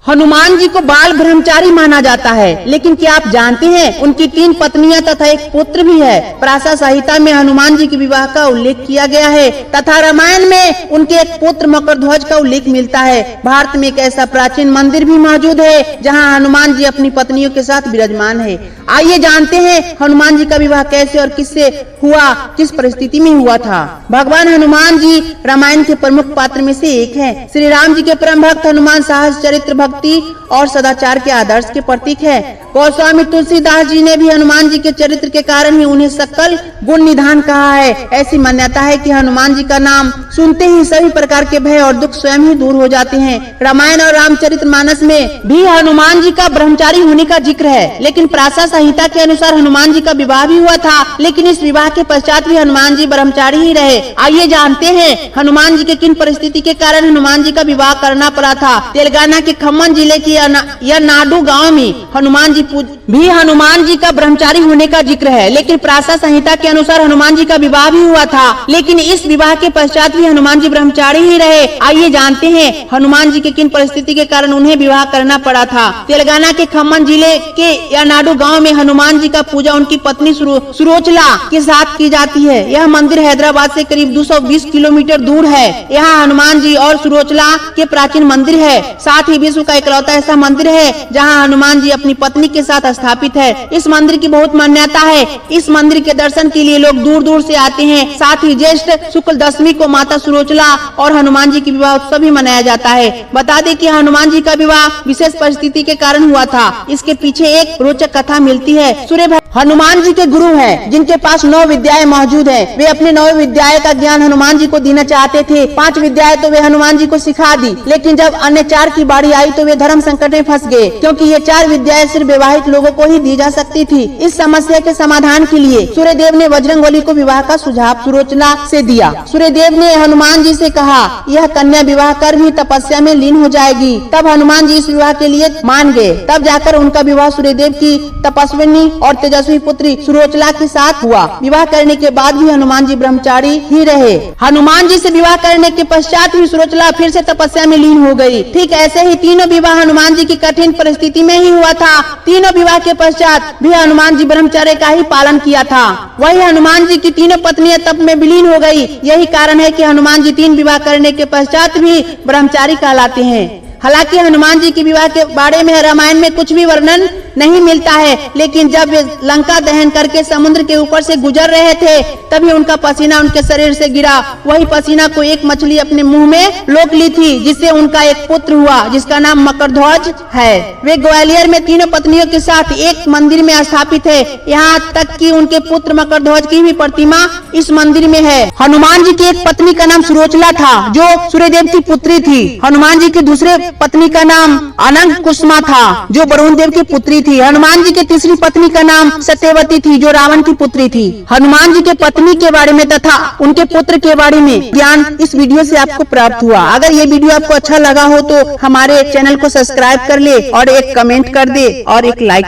हनुमान जी को बाल ब्रह्मचारी माना जाता है, लेकिन क्या आप जानते हैं उनकी 3 पत्नियां तथा एक पुत्र भी है। प्रासा संहिता में हनुमान जी के विवाह का उल्लेख किया गया है तथा रामायण में उनके एक पुत्र मकरध्वज का उल्लेख मिलता है। भारत में एक ऐसा प्राचीन मंदिर भी मौजूद है जहां हनुमान जी अपनी पत्नियों के साथ विराजमान है। आइए जानते हैं हनुमान जी का विवाह कैसे और किससे हुआ, किस परिस्थिति में हुआ था। भगवान हनुमान जी रामायण के प्रमुख पात्र में से एक हैं। श्री राम जी के परम भक्त हनुमान साहस, चरित्र, भक्ति और सदाचार के आदर्श के प्रतीक है। गोस्वामी तुलसीदास जी ने भी हनुमान जी के चरित्र के कारण ही उन्हें सकल गुण निधान कहा है। ऐसी मान्यता है कि हनुमान जी का नाम सुनते ही सभी प्रकार के भय और दुख स्वयं ही दूर हो जाते हैं। रामायण और रामचरितमानस में भी हनुमान जी का ब्रह्मचारी होने का जिक्र है, लेकिन प्रासा संहिता के अनुसार हनुमान जी का विवाह भी हुआ था, लेकिन इस विवाह के पश्चात भी हनुमान जी ब्रह्मचारी ही रहे। आइए जानते हैं हनुमान जी के किन परिस्थिति के कारण हनुमान जी का विवाह करना पड़ा था। तेलंगाना के खम्मम जिले के यनाडू गांव में हनुमान जी का ब्रह्मचारी होने का जिक्र है, लेकिन प्रासा संहिता के अनुसार हनुमान जी का विवाह भी हुआ था, लेकिन इस विवाह के पश्चात भी हनुमान जी ब्रह्मचारी ही रहे। आइए जानते हैं हनुमान जी के किन परिस्थिति के कारण उन्हें विवाह करना पड़ा था। तेलंगाना के खम्मम जिले के यनाडू गांव में हनुमान जी का पूजा उनकी पत्नी सुरोचला के साथ की जाती है। यह मंदिर हैदराबाद से करीब 220 किलोमीटर दूर है। यहाँ हनुमान जी और सुरोचला के प्राचीन मंदिर है। साथ ही विश्व का इकलौता ऐसा मंदिर है जहाँ हनुमान जी अपनी पत्नी के साथ स्थापित है। इस मंदिर की बहुत मान्यता है। इस मंदिर के दर्शन के लिए लोग दूर दूर से आते हैं। साथ ही ज्येष्ठ शुक्ल दशमी को माता सुरोचला और हनुमान जी की विवाह उत्सव भी मनाया जाता है। बता दें कि हनुमान जी का विवाह विशेष परिस्थिति के कारण हुआ था। इसके पीछे एक रोचक कथा मिलती है। सूर्य हनुमान जी के गुरु हैं, जिनके पास 9 विद्याएं मौजूद हैं। वे अपने 9 विद्याएं का ज्ञान हनुमान जी को देना चाहते थे। 5 विद्याएं तो वे हनुमान जी को सिखा दी, लेकिन जब अन्य 4 की बारी आई तो वे धर्म संकट में फंस गए, क्योंकि ये 4 विद्याएं सिर्फ विवाहित लोगों को ही दी जा सकती थी। इस समस्या के समाधान के लिए सूर्यदेव ने बजरंगबली को विवाह का सुझाव सुरोचला से दिया। सूर्यदेव ने हनुमान जी से कहा, यह कन्या विवाह कर भी तपस्या में लीन हो जाएगी। तब हनुमान जी इस विवाह के लिए मान गए। तब जाकर उनका विवाह सूर्यदेव की तपस्विनी और तेजस्वी पुत्री सुरोचला के साथ हुआ। विवाह करने के बाद भी हनुमान जी ब्रह्मचारी ही रहे। हनुमान जी से विवाह करने के पश्चात भी सुरोचला फिर से तपस्या में लीन हो गई। ठीक ऐसे ही तीनों विवाह हनुमान जी की कठिन परिस्थिति में ही हुआ था। तीनों विवाह के पश्चात भी हनुमान जी ब्रह्मचर्य का ही पालन किया था। वही हनुमान जी की तीनों पत्नियां तप में विलीन हो गई। यही कारण है कि हनुमान जी 3 विवाह करने के पश्चात भी ब्रह्मचारी कहलाते हैं। हालांकि हनुमान जी के विवाह के बारे में रामायण में कुछ भी वर्णन नहीं मिलता है, लेकिन जब वे लंका दहन करके समुद्र के ऊपर से गुजर रहे थे तभी उनका पसीना उनके शरीर से गिरा। वही पसीना को एक मछली अपने मुंह में लोक ली थी, जिससे उनका एक पुत्र हुआ, जिसका नाम मकरध्वज है। वे ग्वालियर में तीनों पत्नियों के साथ एक मंदिर में स्थापित है। यहाँ तक कि उनके पुत्र मकरध्वज की भी प्रतिमा इस मंदिर में है। हनुमान जी की एक पत्नी का नाम सुरोचला था, जो सूर्यदेव की पुत्री थी। हनुमान जी के दूसरे पत्नी का नाम अनंग कुसुमा था, जो वरुण देव की पुत्री थी। हनुमान जी की तीसरी पत्नी का नाम सत्यवती थी, जो रावण की पुत्री थी। हनुमान जी के पत्नी के बारे में तथा उनके पुत्र के बारे में ज्ञान इस वीडियो से आपको प्राप्त हुआ। अगर ये वीडियो आपको अच्छा लगा हो तो हमारे चैनल को सब्सक्राइब कर ले और एक कमेंट कर दे और एक लाइक